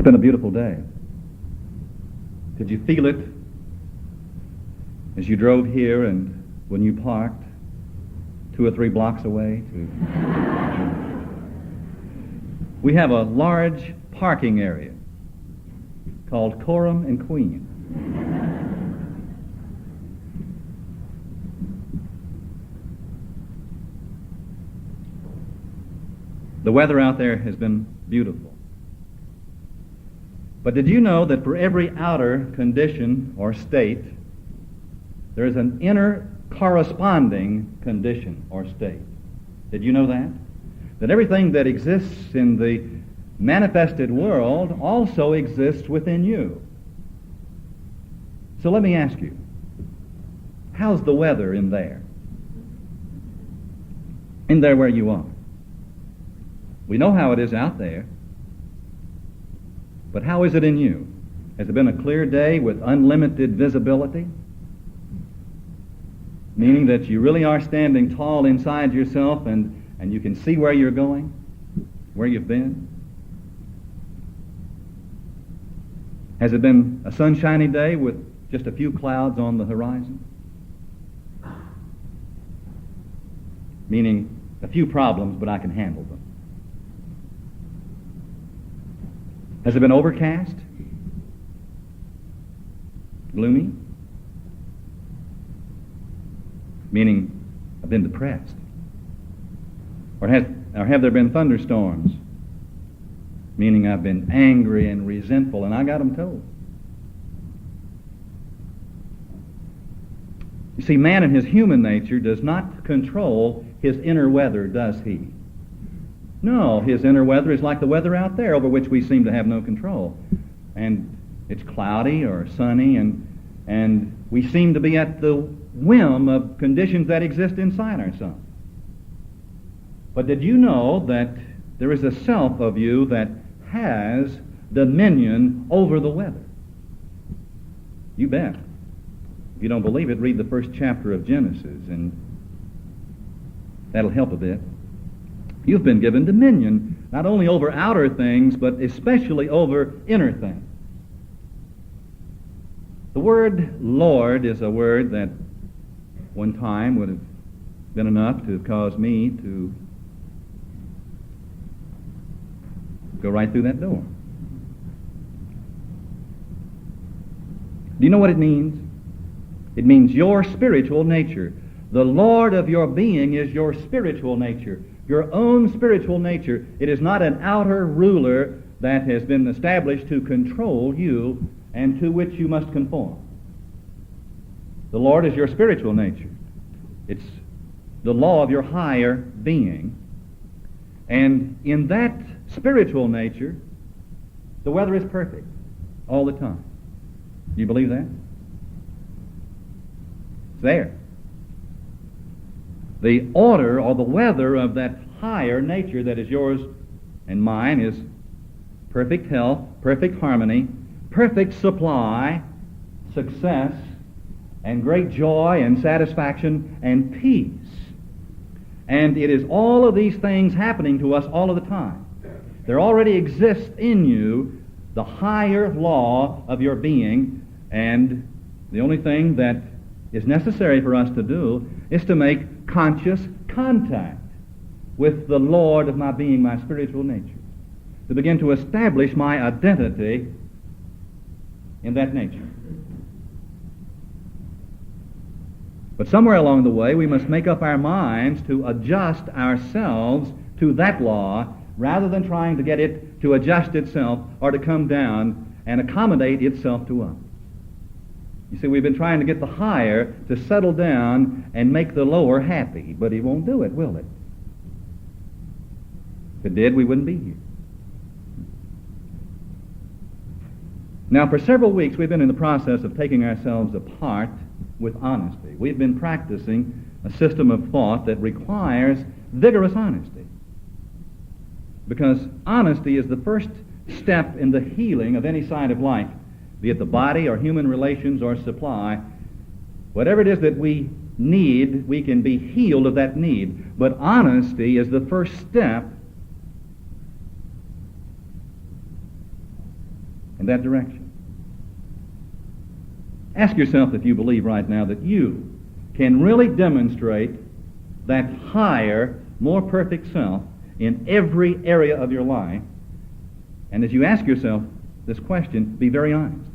been a beautiful day. Did you feel it as you drove here and when you parked 2 or 3 blocks away? We have a large parking area called Coram and Queen. The weather out there has been beautiful. But did you know that for every outer condition or state, there is an inner corresponding condition or state? Did you know that? That everything that exists in the manifested world also exists within you. So let me ask you, how's the weather in there? In there where you are. We know how it is out there. But how is it in you? Has it been a clear day with unlimited visibility? Meaning that you really are standing tall inside yourself and you can see where you're going, where you've been? Has it been a sunshiny day with just a few clouds on the horizon? Meaning a few problems, but I can handle them. Has it been overcast? Gloomy? Meaning, I've been depressed. Or have there been thunderstorms? Meaning, I've been angry and resentful, and I got them told. You see, man in his human nature does not control his inner weather, does he? No, his inner weather is like the weather out there over which we seem to have no control. And it's cloudy or sunny, and we seem to be at the whim of conditions that exist inside ourselves. But did you know that there is a self of you that has dominion over the weather? You bet. If you don't believe it, read the first chapter of Genesis, and that'll help a bit. You've been given dominion, not only over outer things, but especially over inner things. The word Lord is a word that one time would have been enough to have caused me to go right through that door. Do you know what it means? It means your spiritual nature. The Lord of your being is your spiritual nature. Your own spiritual nature. It is not an outer ruler that has been established to control you and to which you must conform. The Lord is your spiritual nature. It's the law of your higher being. And in that spiritual nature, the weather is perfect all the time. Do you believe that? It's there. The order or the weather of that higher nature that is yours and mine is perfect health, perfect harmony, perfect supply, success, and great joy and satisfaction and peace. And it is all of these things happening to us all of the time. There already exists in you the higher law of your being, and the only thing that is necessary for us to do is to make conscious contact with the Lord of my being, my spiritual nature, to begin to establish my identity in that nature. But somewhere along the way, we must make up our minds to adjust ourselves to that law rather than trying to get it to adjust itself or to come down and accommodate itself to us. You see, we've been trying to get the higher to settle down and make the lower happy, but he won't do it, will it? If it did, we wouldn't be here. Now, for several weeks, we've been in the process of taking ourselves apart with honesty. We've been practicing a system of thought that requires vigorous honesty. Because honesty is the first step in the healing of any side of life, be it the body or human relations or supply. Whatever it is that we need, we can be healed of that need. But honesty is the first step in that direction. Ask yourself if you believe right now that you can really demonstrate that higher, more perfect self in every area of your life. And as you ask yourself this question, be very honest.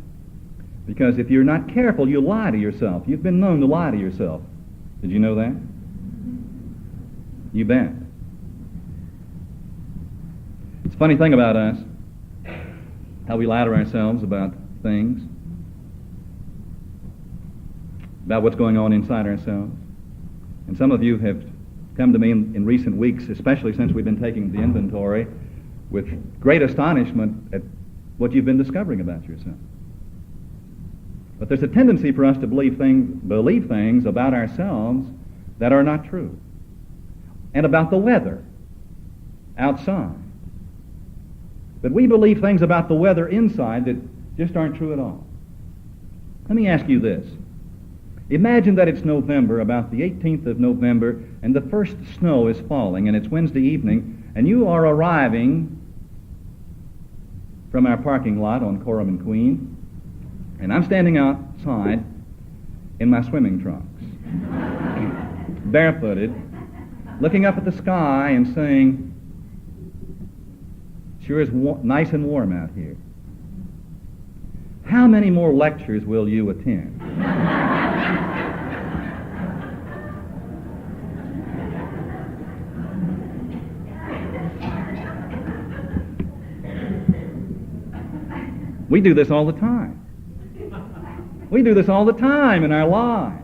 Because if you're not careful, you'll lie to yourself. You've been known to lie to yourself. Did you know that? You bet. It's a funny thing about us, how we lie to ourselves about things, about what's going on inside ourselves. And some of you have come to me in recent weeks, especially since we've been taking the inventory, with great astonishment at what you've been discovering about yourself. But there's a tendency for us to believe things about ourselves that are not true, and about the weather outside. But we believe things about the weather inside that just aren't true at all. Let me ask you this. Imagine that it's November, about the 18th of November, and the first snow is falling, and it's Wednesday evening, and you are arriving from our parking lot on Coram and Queen, and I'm standing outside in my swimming trunks, barefooted, looking up at the sky and saying, sure is nice and warm out here. How many more lectures will you attend? We do this all the time. We do this all the time in our lives.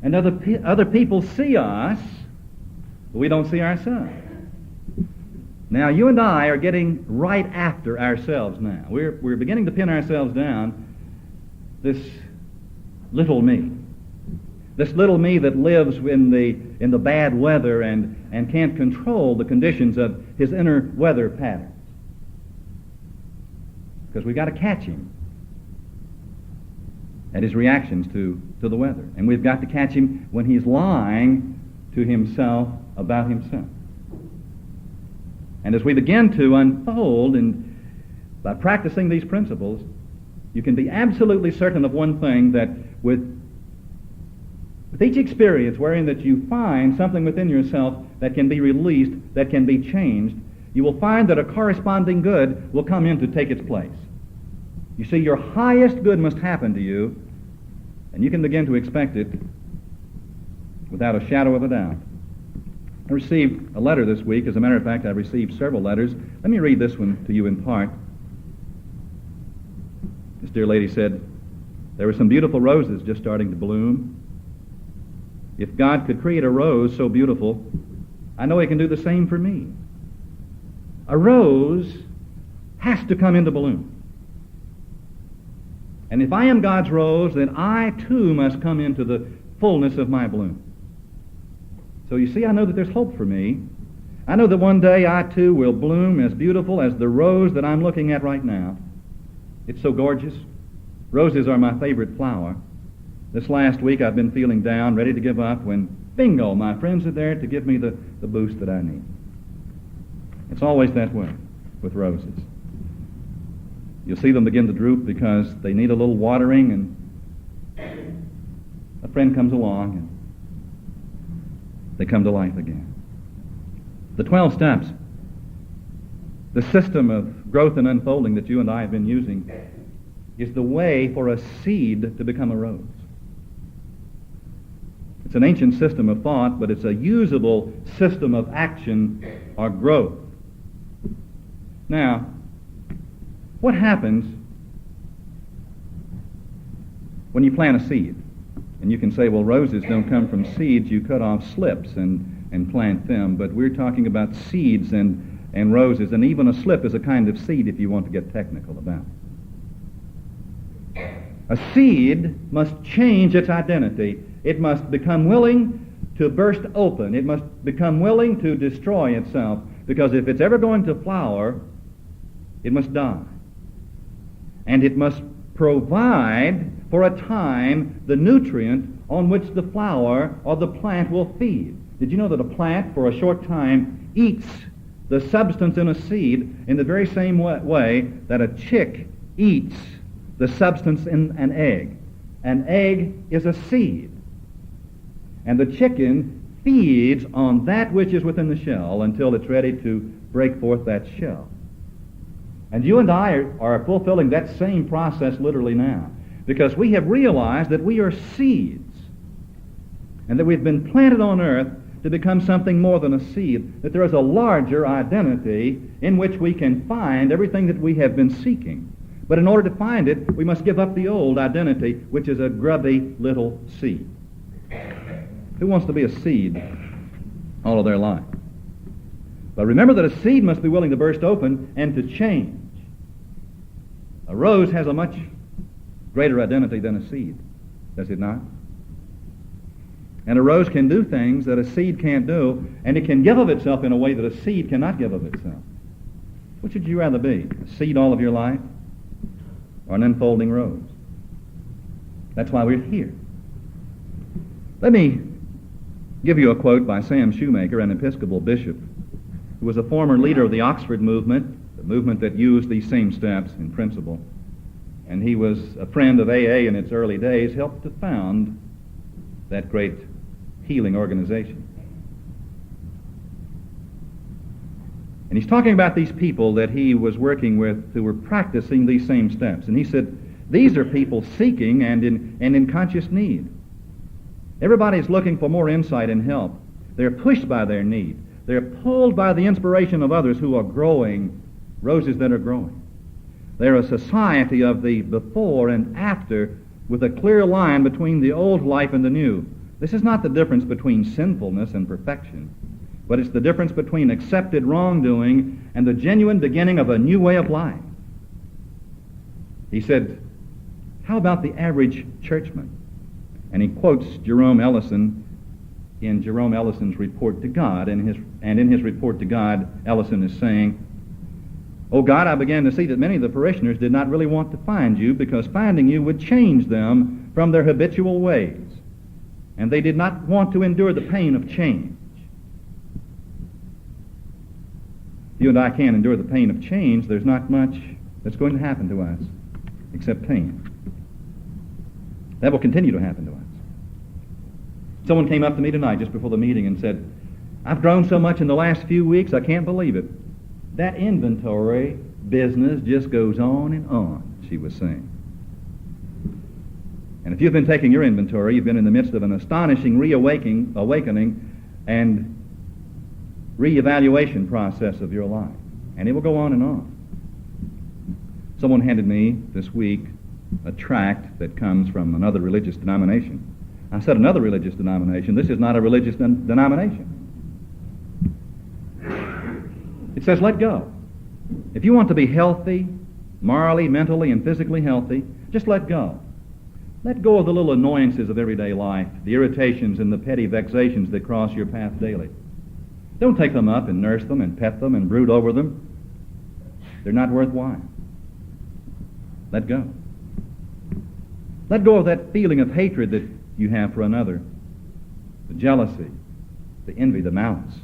And other people see us, but we don't see ourselves. Now, you and I are getting right after ourselves now. We're beginning to pin ourselves down, this little me. This little me that lives in the bad weather and can't control the conditions of his inner weather patterns. Because we've got to catch him at his reactions to the weather. And we've got to catch him when he's lying to himself about himself. And as we begin to unfold, and by practicing these principles, you can be absolutely certain of one thing, that with each experience wherein that you find something within yourself that can be released, that can be changed, you will find that a corresponding good will come in to take its place. You see, your highest good must happen to you, and you can begin to expect it without a shadow of a doubt. I received a letter this week. As a matter of fact, I received several letters. Let me read this one to you in part. This dear lady said, there were some beautiful roses just starting to bloom. If God could create a rose so beautiful, I know He can do the same for me. A rose has to come into bloom. And if I am God's rose, then I too must come into the fullness of my bloom. So you see, I know that there's hope for me. I know that one day I too will bloom as beautiful as the rose that I'm looking at right now. It's so gorgeous. Roses are my favorite flower. This last week I've been feeling down, ready to give up, when bingo, my friends are there to give me the boost that I need. It's always that way with roses. You'll see them begin to droop because they need a little watering, and a friend comes along and they come to life again. The 12 steps, the system of growth and unfolding that you and I have been using, is the way for a seed to become a rose. It's an ancient system of thought, but it's a usable system of action or growth. Now, what happens when you plant a seed? And you can say, well, roses don't come from seeds. You cut off slips and plant them. But we're talking about seeds and roses. And even a slip is a kind of seed if you want to get technical about it. A seed must change its identity. It must become willing to burst open. It must become willing to destroy itself. Because if it's ever going to flower, it must die. And it must provide for a time the nutrient on which the flower or the plant will feed. Did you know that a plant for a short time eats the substance in a seed in the very same way that a chick eats the substance in an egg. An egg is a seed, and the chicken feeds on that which is within the shell until it's ready to break forth that shell. And you and I are fulfilling that same process literally now, because we have realized that we are seeds, and that we've been planted on earth to become something more than a seed, that there is a larger identity in which we can find everything that we have been seeking. But in order to find it, we must give up the old identity, which is a grubby little seed. Who wants to be a seed all of their life? But remember that a seed must be willing to burst open and to change. A rose has a much greater identity than a seed, does it not? And a rose can do things that a seed can't do, and it can give of itself in a way that a seed cannot give of itself. Which would you rather be, a seed all of your life or an unfolding rose? That's why we're here. Let me give you a quote by Sam Shoemaker, an Episcopal bishop, who was a former leader of the Oxford movement, the movement that used these same steps in principle. And he was a friend of AA in its early days, helped to found that great healing organization. And he's talking about these people that he was working with who were practicing these same steps. And he said, these are people seeking and in conscious need. Everybody's looking for more insight and help. They're pushed by their need. They're pulled by the inspiration of others who are growing, roses that are growing. They're a society of the before and after with a clear line between the old life and the new. This is not the difference between sinfulness and perfection, but it's the difference between accepted wrongdoing and the genuine beginning of a new way of life. He said, how about the average churchman? And he quotes Jerome Ellison in Jerome Ellison's report to God, and in his report to God, Ellison is saying, "Oh God, I began to see that many of the parishioners did not really want to find you because finding you would change them from their habitual ways, and they did not want to endure the pain of change." You and I can't endure the pain of change. There's not much that's going to happen to us except pain. That will continue to happen to us. Someone came up to me tonight just before the meeting and said, "I've grown so much in the last few weeks, I can't believe it." That inventory business just goes on, she was saying. And if you've been taking your inventory, you've been in the midst of an astonishing awakening and reevaluation process of your life. And it will go on and on. Someone handed me this week a tract that comes from another religious denomination. I said, another religious denomination? This is not a religious denomination. It says, let go. If you want to be healthy, morally, mentally, and physically healthy, just let go. Let go of the little annoyances of everyday life, the irritations and the petty vexations that cross your path daily. Don't take them up and nurse them and pet them and brood over them. They're not worthwhile. Let go. Let go of that feeling of hatred that you have for another, the jealousy, the envy, the malice.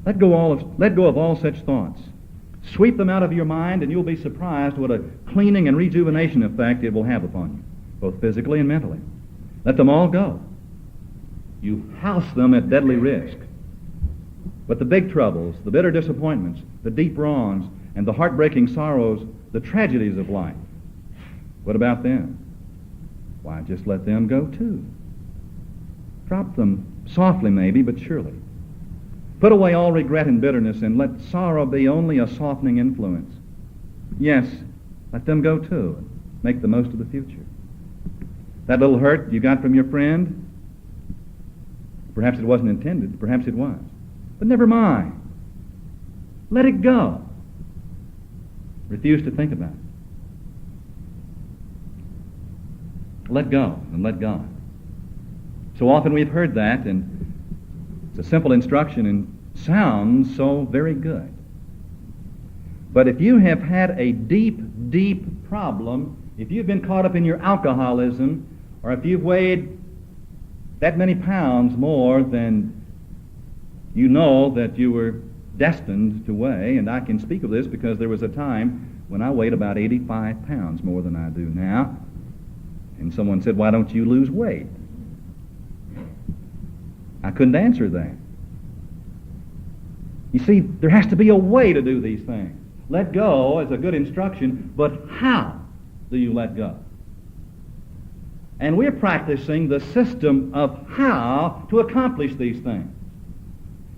Let go of all such thoughts. Sweep them out of your mind, and you'll be surprised what a cleaning and rejuvenation effect it will have upon you, both physically and mentally. Let them all go. You house them at deadly risk. But the big troubles, the bitter disappointments, the deep wrongs, and the heartbreaking sorrows, the tragedies of life, what about them? Why, just let them go too. Drop them softly maybe, but surely. Put away all regret and bitterness, and let sorrow be only a softening influence. Yes, let them go too, and make the most of the future. That little hurt you got from your friend, perhaps it wasn't intended, perhaps it was. But never mind. Let it go. Refuse to think about it. Let go and let God. So often we've heard that, and it's a simple instruction and sounds so very good. But if you have had a deep, deep problem, if you've been caught up in your alcoholism, or if you've weighed that many pounds more than you know that you were destined to weigh, and I can speak of this because there was a time when I weighed about 85 pounds more than I do now. And someone said, "Why don't you lose weight?" I couldn't answer that. You see, there has to be a way to do these things. Let go is a good instruction, but how do you let go? And we're practicing the system of how to accomplish these things.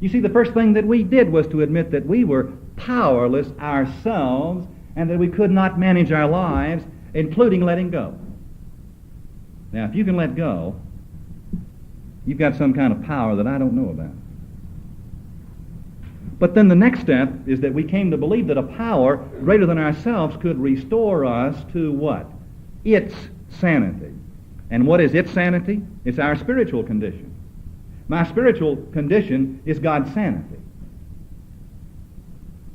You see, the first thing that we did was to admit that we were powerless ourselves and that we could not manage our lives, including letting go. Now, if you can let go, you've got some kind of power that I don't know about. But then the next step is that we came to believe that a power greater than ourselves could restore us to what? Its sanity. And what is its sanity? It's our spiritual condition. My spiritual condition is God's sanity.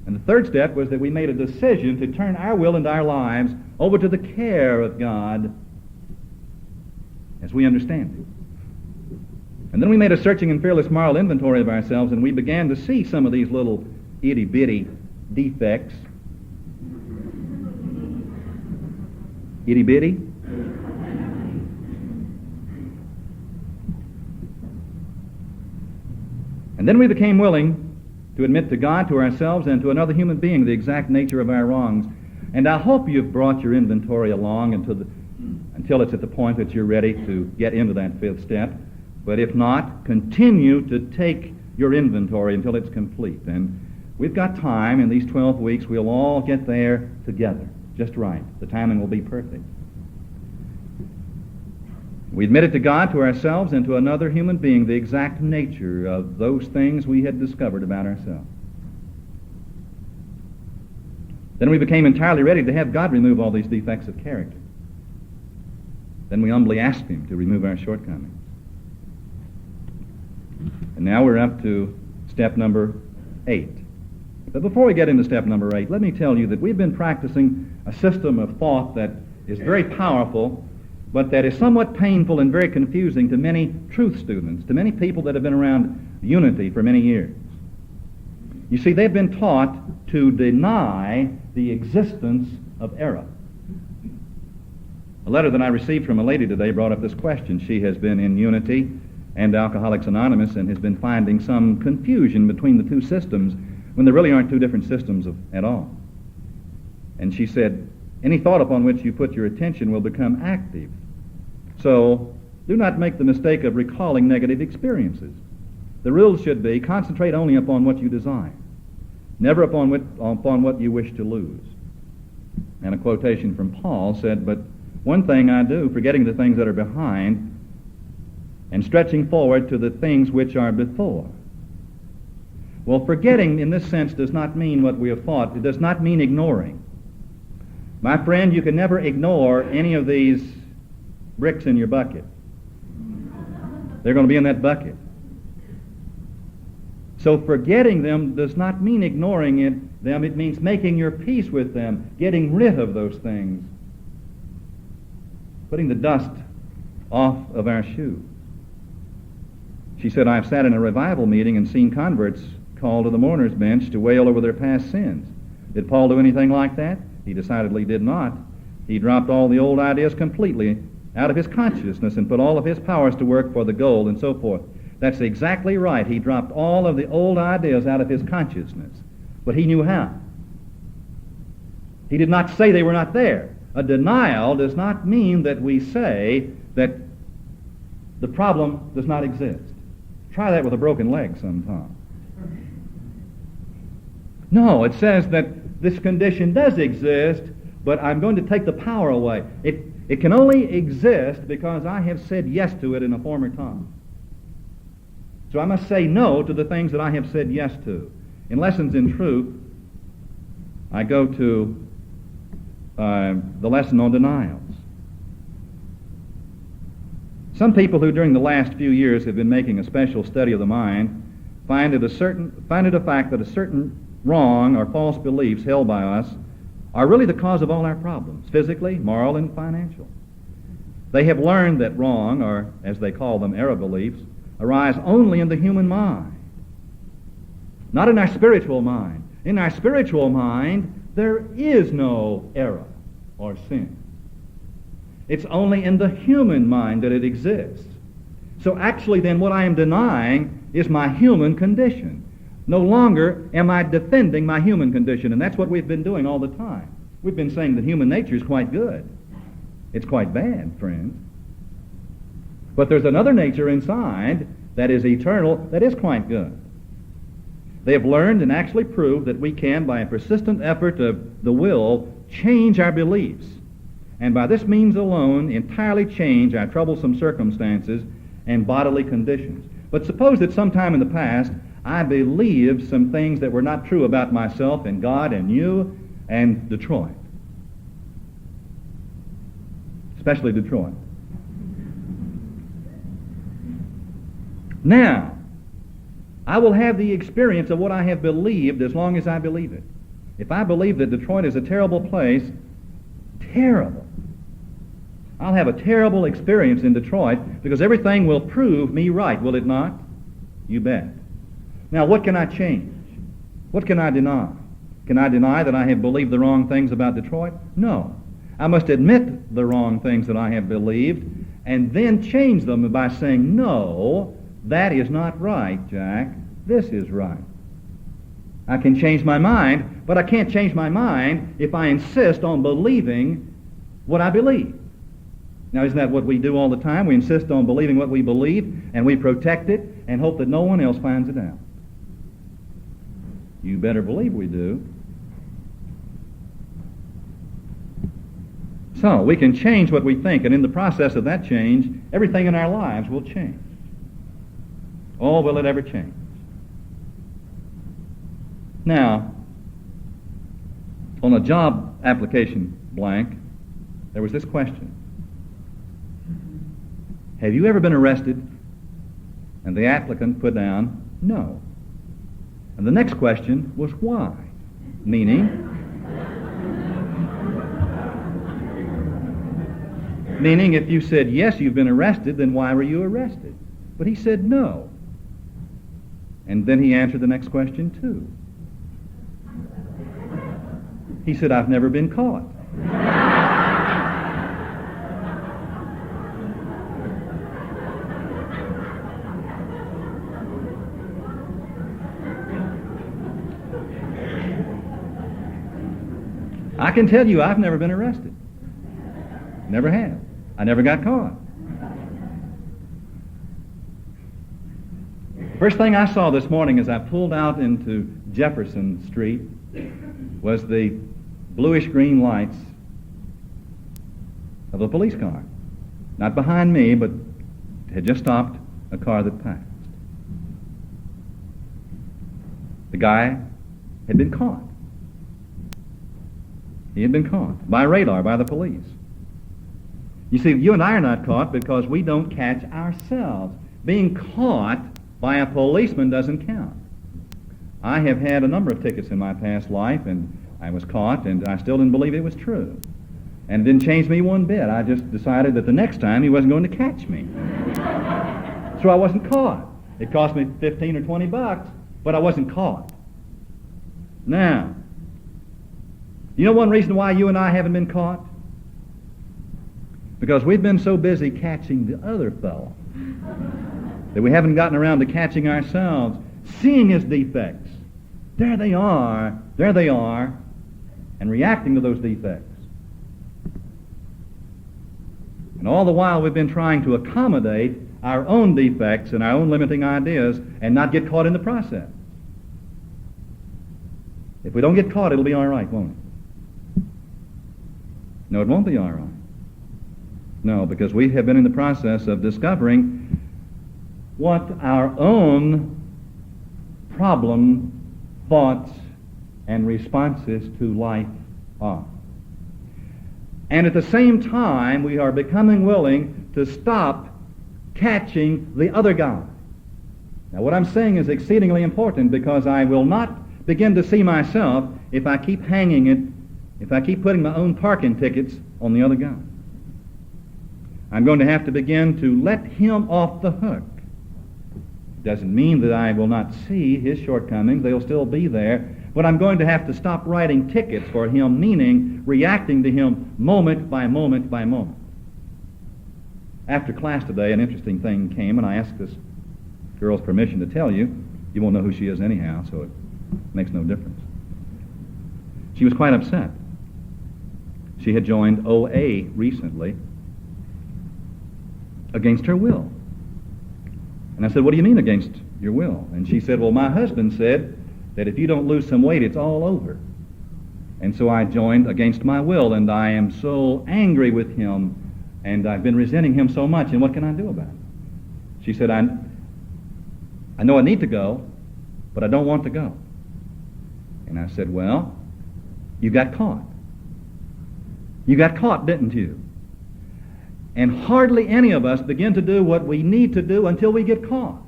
And the third step was that we made a decision to turn our will and our lives over to the care of God as we understand it. And then we made a searching and fearless moral inventory of ourselves, and we began to see some of these little itty-bitty defects. Itty-bitty? And then we became willing to admit to God, to ourselves, and to another human being the exact nature of our wrongs. And I hope you've brought your inventory along until it's at the point that you're ready to get into that fifth step. But if not, continue to take your inventory until it's complete. And we've got time. In these 12 weeks, we'll all get there together, just right. The timing will be perfect. We admitted to God, to ourselves, and to another human being the exact nature of those things we had discovered about ourselves. Then we became entirely ready to have God remove all these defects of character. Then we humbly asked Him to remove our shortcomings. And now we're up to step number 8. But before we get into step number 8, let me tell you that we've been practicing a system of thought that is very powerful, but that is somewhat painful and very confusing to many truth students, to many people that have been around unity for many years. You see, they've been taught to deny the existence of error. A letter that I received from a lady today brought up this question. She has been in Unity and Alcoholics Anonymous and has been finding some confusion between the two systems when there really aren't two different systems at all. And she said, any thought upon which you put your attention will become active. So do not make the mistake of recalling negative experiences. The rule should be concentrate only upon what you desire, never upon what you wish to lose. And a quotation from Paul said, but one thing I do, forgetting the things that are behind and stretching forward to the things which are before. Well, forgetting in this sense does not mean what we have thought. It does not mean ignoring. My friend, you can never ignore any of these bricks in your bucket. They're going to be in that bucket. So forgetting them does not mean ignoring them. It means making your peace with them, getting rid of those things, putting the dust off of our shoes. She said, I've sat in a revival meeting and seen converts called to the mourner's bench to wail over their past sins. Did Paul do anything like that? He decidedly did not. He dropped all the old ideas completely out of his consciousness and put all of his powers to work for the goal and so forth. That's exactly right. He dropped all of the old ideas out of his consciousness. But he knew how. He did not say they were not there. A denial does not mean that we say that the problem does not exist. Try that with a broken leg sometime. No, it says that this condition does exist, but I'm going to take the power away. It can only exist because I have said yes to it in a former time. So I must say no to the things that I have said yes to. In Lessons in Truth, I go to the lesson on denials. Some people who during the last few years have been making a special study of the mind find it a fact that a certain wrong or false beliefs held by us are really the cause of all our problems, physically, moral, and financial. They have learned that wrong, or as they call them, error beliefs, arise only in the human mind. Not in our spiritual mind. In our spiritual mind, there is no error or sin. It's only in the human mind that it exists. So actually then what I am denying is my human condition. No longer am I defending my human condition, and that's what we've been doing all the time. We've been saying that human nature is quite good. It's quite bad, friends. But there's another nature inside that is eternal, that is quite good. They have learned and actually proved that we can, by a persistent effort of the will, change our beliefs, and by this means alone entirely change our troublesome circumstances and bodily conditions. But suppose that sometime in the past I believed some things that were not true about myself and God and you and Detroit. Especially Detroit. Now, I will have the experience of what I have believed as long as I believe it. If I believe that Detroit is a terrible place, terrible. I'll have a terrible experience in Detroit because everything will prove me right, will it not? You bet. Now, what can I change? What can I deny? Can I deny that I have believed the wrong things about Detroit? No. I must admit the wrong things that I have believed and then change them by saying, no, that is not right, Jack. This is right. I can change my mind, but I can't change my mind if I insist on believing what I believe. Now, isn't that what we do all the time? We insist on believing what we believe, and we protect it and hope that no one else finds it out. You better believe we do. So, we can change what we think, and in the process of that change, everything in our lives will change. Oh, will it ever change? Now, on a job application blank, there was this question. Have you ever been arrested? And the applicant put down, no. And the next question was why? Meaning, if you said, yes, you've been arrested, then why were you arrested? But he said no. And then he answered the next question too. He said, I've never been caught. I can tell you I've never been arrested. Never have. I never got caught. First thing I saw this morning as I pulled out into Jefferson Street was the bluish-green lights of a police car. Not behind me, but had just stopped a car that passed. The guy had been caught. He had been caught by radar, by the police. You see, you and I are not caught because we don't catch ourselves. Being caught by a policeman doesn't count. I have had a number of tickets in my past life, and I was caught, and I still didn't believe it was true. And it didn't change me one bit. I just decided that the next time he wasn't going to catch me. So I wasn't caught. It cost me $15 or $20, but I wasn't caught. Now, you know one reason why you and I haven't been caught? Because we've been so busy catching the other fellow that we haven't gotten around to catching ourselves, seeing his defects. There they are, and reacting to those defects. And all the while we've been trying to accommodate our own defects and our own limiting ideas and not get caught in the process. If we don't get caught, it'll be all right, won't it? No, it won't be all right. No, because we have been in the process of discovering what our own problem, thoughts, and responses to life are. And at the same time, we are becoming willing to stop catching the other guy. Now, what I'm saying is exceedingly important because I will not begin to see myself if I keep hanging it, if I keep putting my own parking tickets on the other guy. I'm going to have to begin to let him off the hook. Doesn't mean that I will not see his shortcomings. They'll still be there. But I'm going to have to stop writing tickets for him, meaning reacting to him moment by moment by moment. After class today, an interesting thing came, and I asked this girl's permission to tell you. You won't know who she is anyhow, so it makes no difference. She was quite upset. She had joined OA recently against her will. And I said, what do you mean against your will? And she said, well, my husband said that if you don't lose some weight, it's all over. And so I joined against my will, and I am so angry with him, and I've been resenting him so much, and what can I do about it? She said, I know I need to go, but I don't want to go. And I said, well, you got caught. You got caught, didn't you? And hardly any of us begin to do what we need to do until we get caught.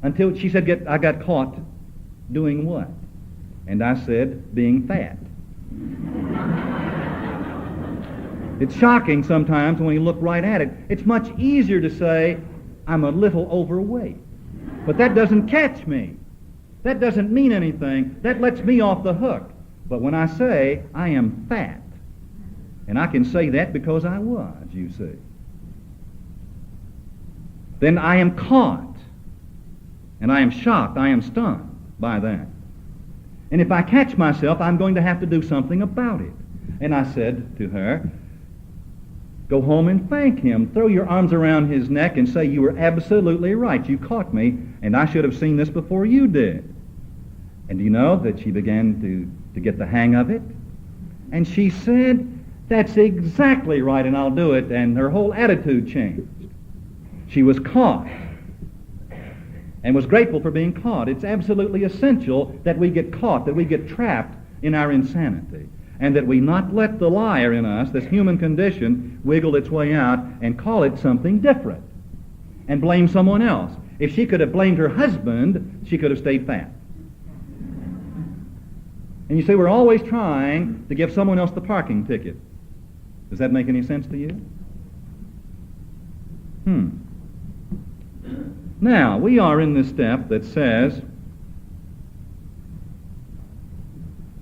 Until, she said, I got caught doing what? And I said, being fat. It's shocking sometimes when you look right at it. It's much easier to say, I'm a little overweight. But that doesn't catch me. That doesn't mean anything. That lets me off the hook. But when I say, I am fat, and I can say that because I was, you see, then I am caught, and I am shocked, I am stunned by that. And if I catch myself, I'm going to have to do something about it. And I said to her, go home and thank him. Throw your arms around his neck and say, you were absolutely right. You caught me, and I should have seen this before you did. And do you know that she began to get the hang of it? And she said, that's exactly right, and I'll do it. And her whole attitude changed. She was caught and was grateful for being caught. It's absolutely essential that we get caught, that we get trapped in our insanity, and that we not let the liar in us, this human condition, wiggle its way out and call it something different and blame someone else. If she could have blamed her husband, she could have stayed fat. And you see, we're always trying to give someone else the parking ticket. Does that make any sense to you? Now, we are in this step that says,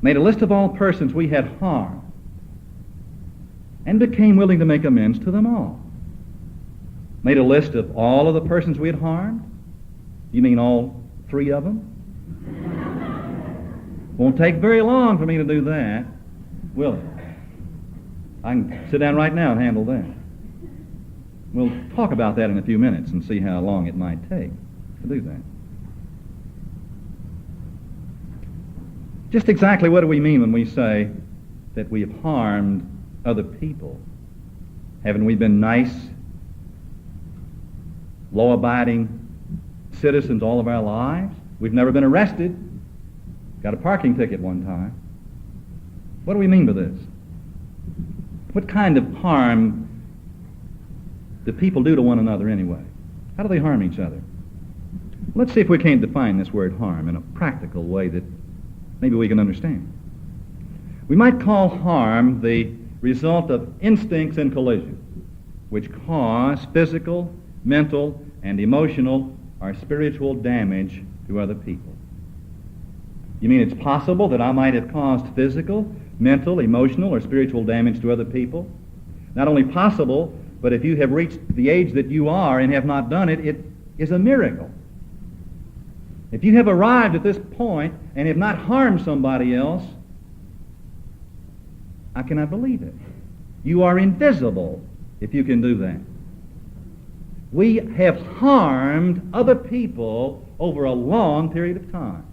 made a list of all persons we had harmed, and became willing to make amends to them all. Made a list of all of the persons we had harmed? You mean all 3 of them? Won't take very long for me to do that, will it? I can sit down right now and handle that. We'll talk about that in a few minutes and see how long it might take to do that. Just exactly what do we mean when we say that we have harmed other people? Haven't we been nice, law-abiding citizens all of our lives? We've never been arrested. Got a parking ticket one time. What do we mean by this? What kind of harm do people do to one another anyway? How do they harm each other? Let's see if we can't define this word harm in a practical way that maybe we can understand. We might call harm the result of instincts in collision, which cause physical, mental, and emotional or spiritual damage to other people. You mean it's possible that I might have caused physical, mental, emotional, or spiritual damage to other people? Not only possible, but if you have reached the age that you are and have not done it, it is a miracle. If you have arrived at this point and have not harmed somebody else, I cannot believe it. You are invisible if you can do that. We have harmed other people over a long period of time,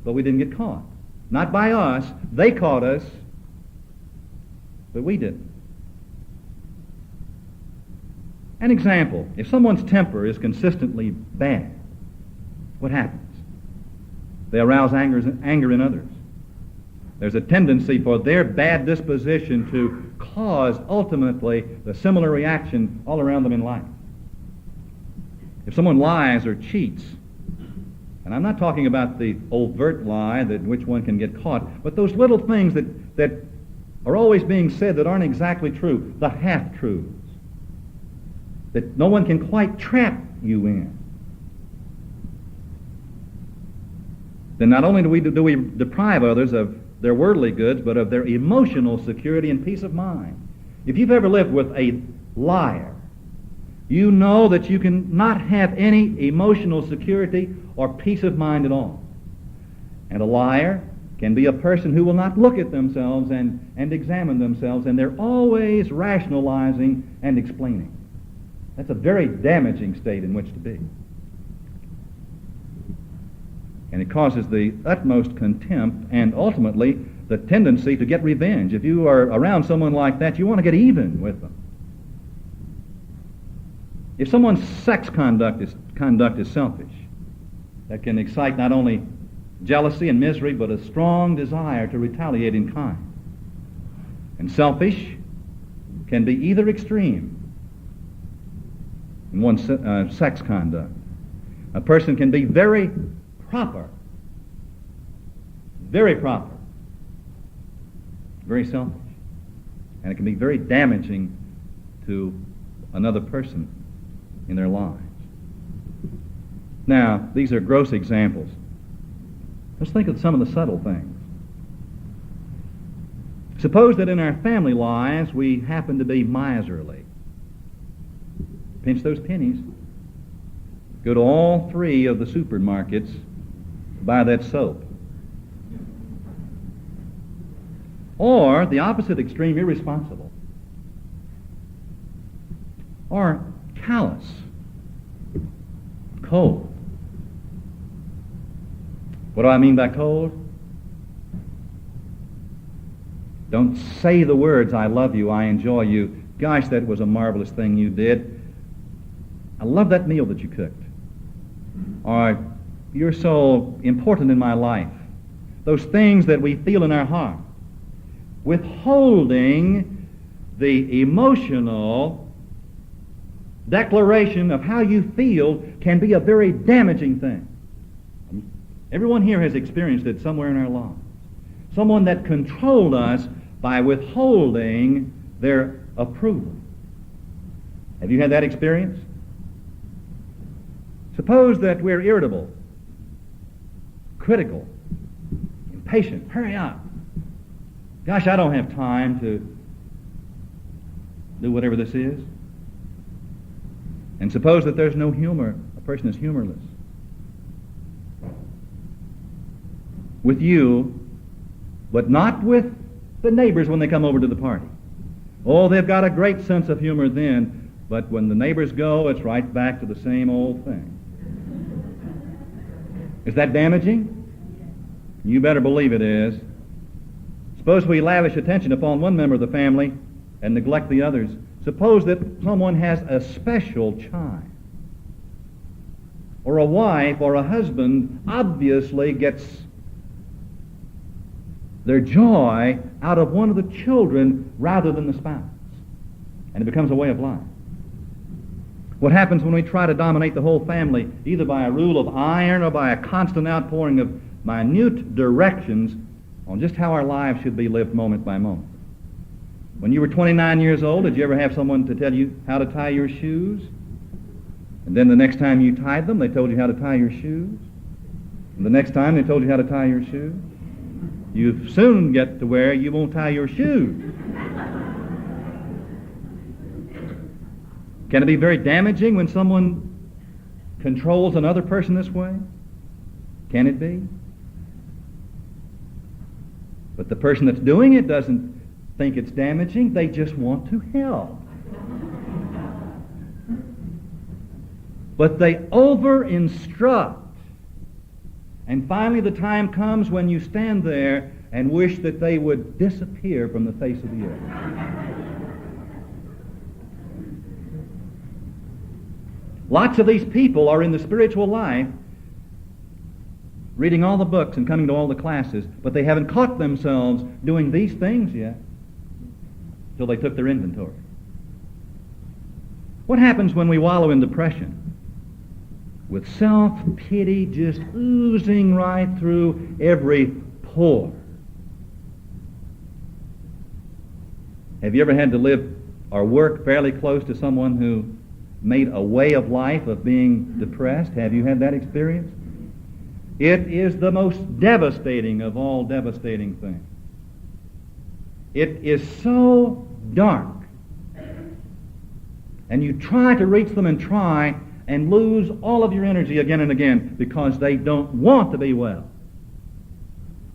but we didn't get caught. Not by us. They caught us, but we didn't. An example, if someone's temper is consistently bad, what happens? They arouse anger in others. There's a tendency for their bad disposition to cause, ultimately, the similar reaction all around them in life. If someone lies or cheats, and I'm not talking about the overt lie that which one can get caught, but those little things that are always being said that aren't exactly true, the half-truths, that no one can quite trap you in. then not only do we deprive others of their worldly goods, but of their emotional security and peace of mind. If you've ever lived with a liar, you know that you can not have any emotional security or peace of mind at all. And a liar can be a person who will not look at themselves and examine themselves, and they're always rationalizing and explaining. That's a very damaging state in which to be. And it causes the utmost contempt and ultimately the tendency to get revenge. If you are around someone like that, you want to get even with them. If someone's sex conduct is selfish, that can excite not only jealousy and misery, but a strong desire to retaliate in kind. And selfish can be either extreme in one's sex conduct. A person can be very proper, very selfish, and it can be very damaging to another person in their lives. Now, these are gross examples. Let's think of some of the subtle things. Suppose that in our family lives we happen to be miserly. Pinch those pennies. Go to all three of the supermarkets to buy that soap. Or the opposite extreme, irresponsible. Or callous. Cold. What do I mean by cold? Don't say the words, I love you, I enjoy you. Gosh, that was a marvelous thing you did. I love that meal that you cooked. Or, you're so important in my life. Those things that we feel in our heart. Withholding the emotional declaration of how you feel can be a very damaging thing. Everyone here has experienced it somewhere in our lives. Someone that controlled us by withholding their approval. Have you had that experience? Suppose that we're irritable, critical, impatient. Hurry up. Gosh, I don't have time to do whatever this is. And suppose that there's no humor. A person is humorless. With you, but not with the neighbors when they come over to the party. Oh, they've got a great sense of humor then, but when the neighbors go, it's right back to the same old thing. Is that damaging? You better believe it is. Suppose we lavish attention upon one member of the family and neglect the others. Suppose that someone has a special child, or a wife or a husband obviously gets their joy out of one of the children rather than the spouse. And it becomes a way of life. What happens when we try to dominate the whole family, either by a rule of iron or by a constant outpouring of minute directions on just how our lives should be lived moment by moment? When you were 29 years old, did you ever have someone to tell you how to tie your shoes? And then the next time you tied them, they told you how to tie your shoes? And the next time they told you how to tie your shoes? You soon get to where you won't tie your shoes. Can it be very damaging when someone controls another person this way? Can it be? But the person that's doing it doesn't think it's damaging. They just want to help. But they over-instruct. And finally the time comes when you stand there and wish that they would disappear from the face of the earth. Lots of these people are in the spiritual life, reading all the books and coming to all the classes, but they haven't caught themselves doing these things yet until they took their inventory. What happens when we wallow in depression? With self-pity just oozing right through every pore. Have you ever had to live or work fairly close to someone who made a way of life of being depressed? Have you had that experience? It is the most devastating of all devastating things. It is so dark. And you try to reach them and lose all of your energy again and again because they don't want to be well.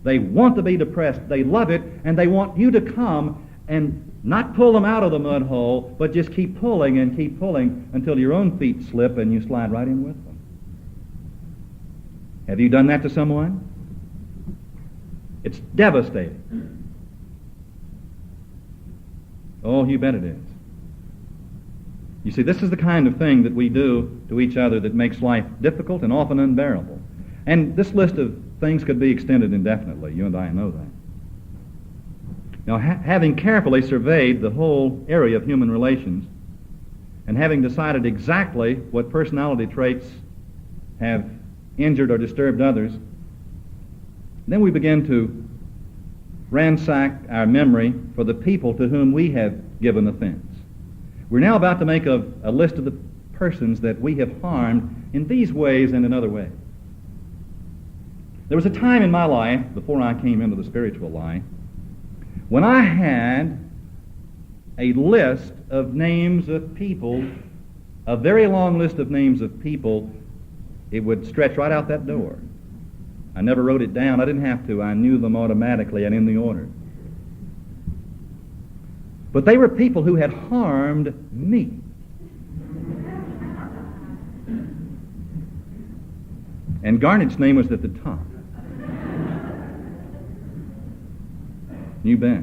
They want to be depressed. They love it, and they want you to come and not pull them out of the mud hole, but just keep pulling until your own feet slip and you slide right in with them. Have you done that to someone? It's devastating. Oh, you bet it is. You see, this is the kind of thing that we do to each other that makes life difficult and often unbearable. And this list of things could be extended indefinitely. You and I know that. Now, having carefully surveyed the whole area of human relations, and having decided exactly what personality traits have injured or disturbed others, then we begin to ransack our memory for the people to whom we have given offense. We're now about to make a list of the persons that we have harmed in these ways and in other ways. There was a time in my life, before I came into the spiritual life, when I had a list of names of people, a very long list of names of people. It would stretch right out that door. I never wrote it down. I didn't have to. I knew them automatically and in the order. But they were people who had harmed me. And Garnett's name was at the top. You bet.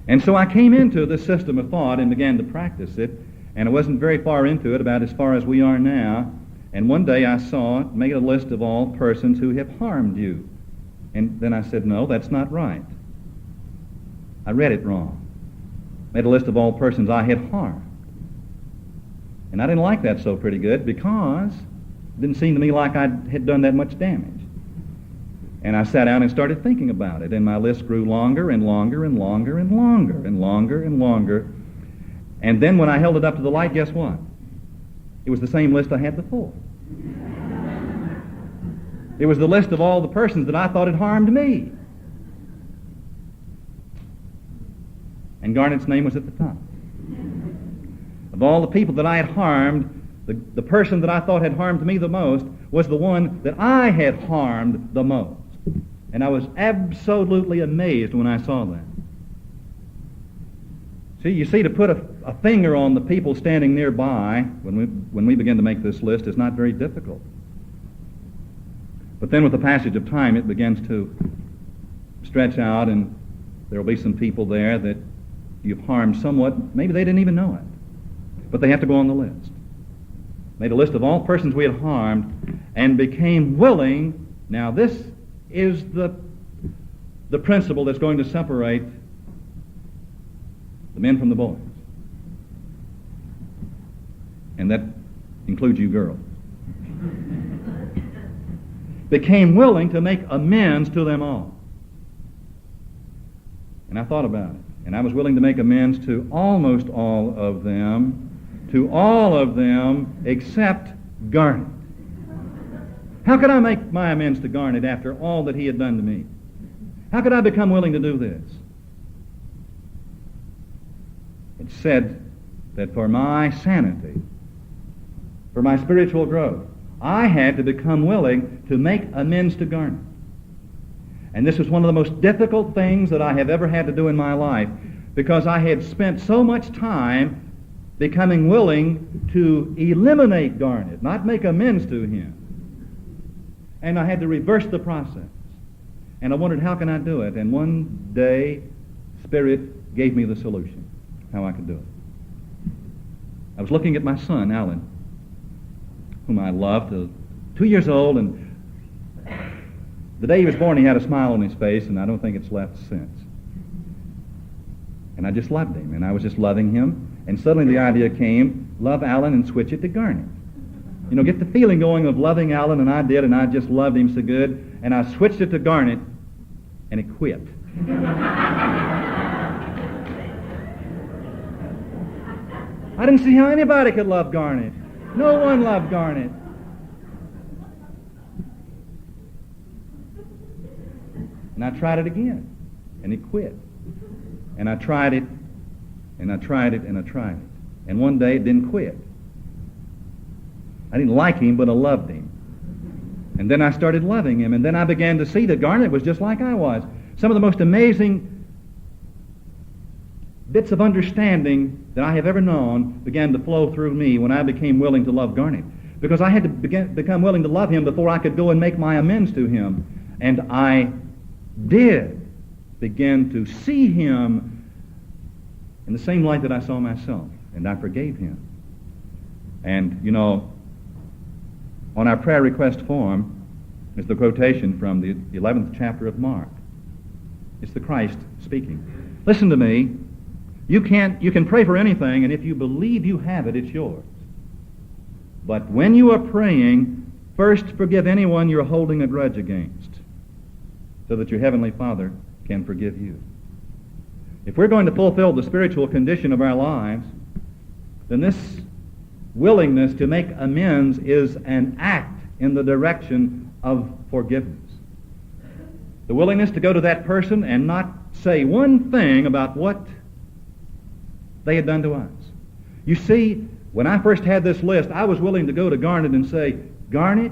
And so I came into this system of thought and began to practice it, and I wasn't very far into it, about as far as we are now. And one day I saw it, make a list of all persons who have harmed you. And then I said, no, that's not right. I read it wrong. Made a list of all persons I had harmed. And I didn't like that so pretty good because it didn't seem to me like I had done that much damage. And I sat down and started thinking about it, and my list grew longer and longer and longer and longer and longer and longer. And then when I held it up to the light, guess what? It was the same list I had before. It was the list of all the persons that I thought had harmed me. And Garnett's name was at the top. Of all the people that I had harmed, the person that I thought had harmed me the most was the one that I had harmed the most. And I was absolutely amazed when I saw that. You see, to put a finger on the people standing nearby when we begin to make this list is not very difficult. But then with the passage of time, it begins to stretch out, and there will be some people there that you've harmed somewhat. Maybe they didn't even know it, but they have to go on the list. Made a list of all persons we had harmed and became willing. Now this is the principle that's going to separate the men from the boys. And that includes you girls. Became willing to make amends to them all. And I thought about it. And I was willing to make amends to almost all of them, except Garnet. How could I make my amends to Garnet after all that he had done to me? How could I become willing to do this? It said that for my sanity, for my spiritual growth, I had to become willing to make amends to Garnet. And this was one of the most difficult things that I have ever had to do in my life, because I had spent so much time becoming willing to eliminate Garnet, not make amends to him. And I had to reverse the process. And I wondered, how can I do it? And one day, Spirit gave me the solution, how I could do it. I was looking at my son, Alan, whom I loved, 2 years old, and the day he was born, he had a smile on his face, and I don't think it's left since. And I just loved him, and I was just loving him, and suddenly the idea came, love Alan and switch it to Garnet. You know, get the feeling going of loving Alan, and I did, and I just loved him so good, and I switched it to Garnet, and it quit. I didn't see how anybody could love Garnet. No one loved Garnet. And I tried it again, and he quit. And I tried it, and I tried it, and I tried it. And one day it didn't quit. I didn't like him, but I loved him. And then I started loving him, and then I began to see that Garnet was just like I was. Some of the most amazing bits of understanding that I have ever known began to flow through me when I became willing to love Garnet. Because I had to become willing to love him before I could go and make my amends to him. And I did begin to see him in the same light that I saw myself. And I forgave him. And, you know, on our prayer request form is the quotation from the 11th chapter of Mark. It's the Christ speaking. Listen to me. You can pray for anything, and if you believe you have it, it's yours. But when you are praying, first forgive anyone you're holding a grudge against, so that your Heavenly Father can forgive you. If we're going to fulfill the spiritual condition of our lives, then this willingness to make amends is an act in the direction of forgiveness. The willingness to go to that person and not say one thing about what they had done to us. You see, when I first had this list, I was willing to go to Garnet and say, Garnet,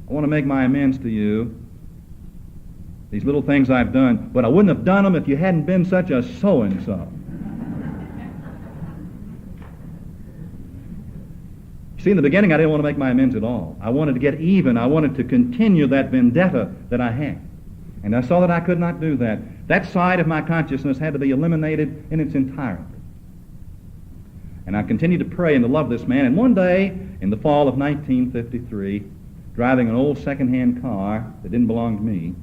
I want to make my amends to you. These little things I've done, but I wouldn't have done them if you hadn't been such a so-and-so. See, in the beginning, I didn't want to make my amends at all. I wanted to get even. I wanted to continue that vendetta that I had. And I saw that I could not do that. That side of my consciousness had to be eliminated in its entirety. And I continued to pray and to love this man. And one day, in the fall of 1953, driving an old second-hand car that didn't belong to me,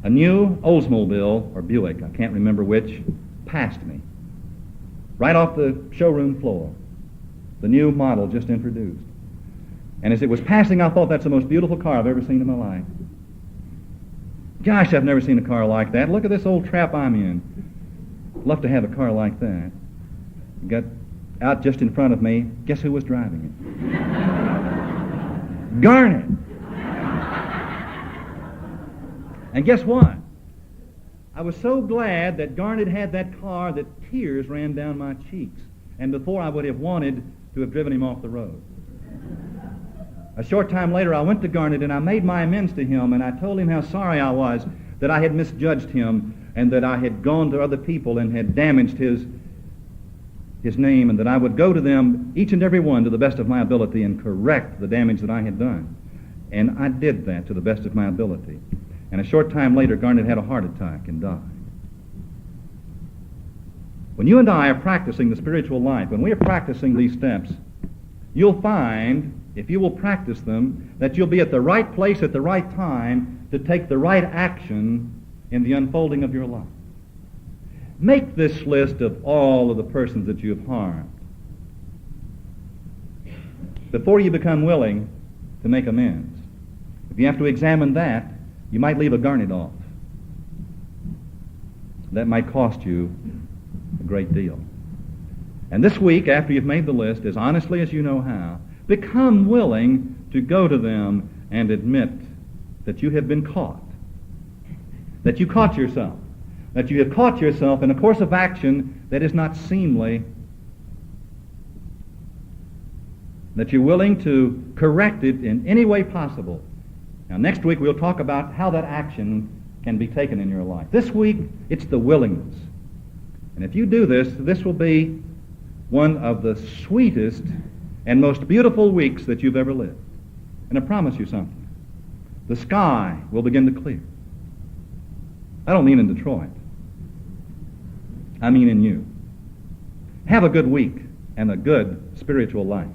a new Oldsmobile, or Buick, I can't remember which, passed me. Right off the showroom floor. The new model just introduced. And as it was passing, I thought, that's the most beautiful car I've ever seen in my life. Gosh, I've never seen a car like that. Look at this old trap I'm in. I'd love to have a car like that. Got out just in front of me. Guess who was driving it? Garnet. And guess what? I was so glad that Garnet had that car that tears ran down my cheeks. And before I would have wanted to have driven him off the road. A short time later, I went to Garnet and I made my amends to him, and I told him how sorry I was that I had misjudged him and that I had gone to other people and had damaged his name, and that I would go to them, each and every one, to the best of my ability and correct the damage that I had done. And I did that to the best of my ability. And a short time later, Garnet had a heart attack and died. When you and I are practicing the spiritual life, when we are practicing these steps, you'll find, if you will practice them, that you'll be at the right place at the right time to take the right action in the unfolding of your life. Make this list of all of the persons that you have harmed before you become willing to make amends. If you have to examine that, you might leave a Garnet off. That might cost you a great deal. And this week, after you've made the list, as honestly as you know how, become willing to go to them and admit that you have been caught, that you caught yourself, that you have caught yourself in a course of action that is not seemly, that you're willing to correct it in any way possible. Now, next week we'll talk about how that action can be taken in your life. This week, it's the willingness. And if you do this, this will be one of the sweetest and most beautiful weeks that you've ever lived. And I promise you something. The sky will begin to clear. I don't mean in Detroit. I mean in you. Have a good week and a good spiritual life.